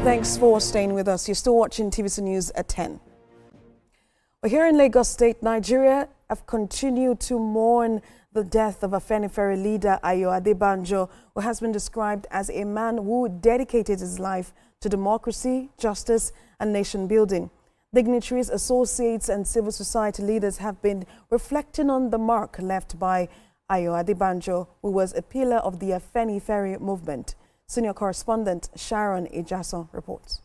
Thanks for staying with us. You're still watching TVC News at 10. Well, here in Lagos State, Nigeria have continued to mourn the death of Afenifere leader Ayo Adebanjo, who has been described as a man who dedicated his life to democracy, justice, and nation building. Dignitaries, associates, and civil society leaders have been reflecting on the mark left by Ayo Adebanjo, who was a pillar of the Afenifere movement. Senior correspondent Sharon Ejason reports.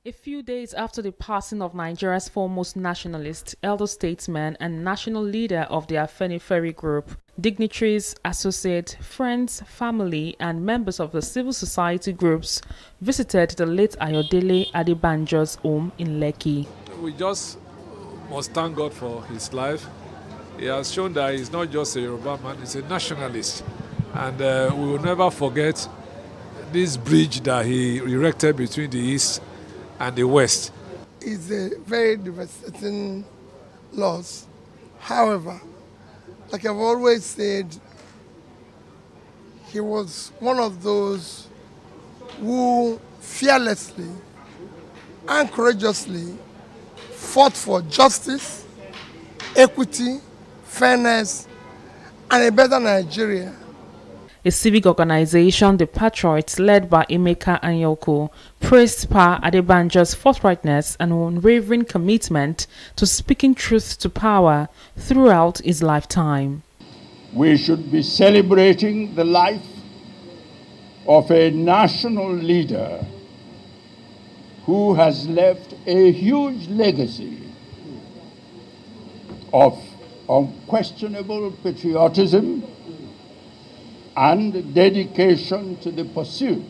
A few days after the passing of Nigeria's foremost nationalist, elder statesman, and national leader of the Afenifere group, dignitaries, associates, friends, family, and members of the civil society groups visited the late Ayo Adebanjo's home in Lekki. We just must thank God for his life. He has shown that he's not just a Yoruba man, he's a nationalist. And we will never forget this bridge that he erected between the East and the West. It's a very devastating loss. However, like I've always said, he was one of those who fearlessly and courageously fought for justice, equity, fairness, and a better Nigeria. A civic organization, the Patriots, led by Emeka Anyoko, praised Pa Adebanjo's forthrightness and unwavering commitment to speaking truth to power throughout his lifetime. We should be celebrating the life of a national leader who has left a huge legacy of unquestionable patriotism and dedication to the pursuit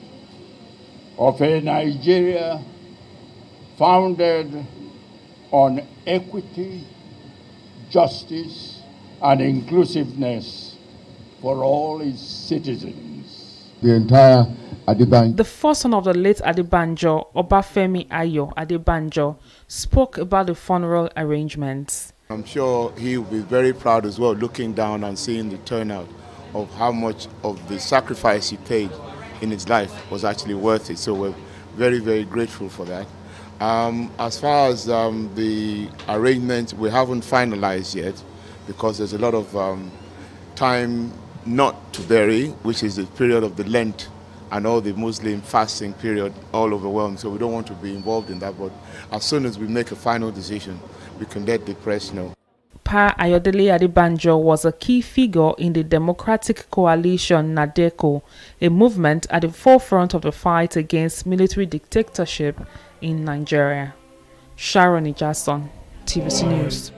of a Nigeria founded on equity, justice, and inclusiveness for all its citizens. The entire Adebanjo. The first son of the late Adebanjo, Obafemi Ayo Adebanjo, spoke about the funeral arrangements. I'm sure he will be very proud as well, looking down and seeing the turnout of how much of the sacrifice he paid in his life was actually worth it. So we're very, very grateful for that. As far as the arrangement, we haven't finalized yet because there's a lot of time not to bury, which is the period of the Lent and all the Muslim fasting period all overwhelmed. So we don't want to be involved in that, but as soon as we make a final decision, we can let the press know. Pa Ayo Adebanjo was a key figure in the Democratic Coalition NADECO, a movement at the forefront of the fight against military dictatorship in Nigeria. Sharon Ejason, TVC News.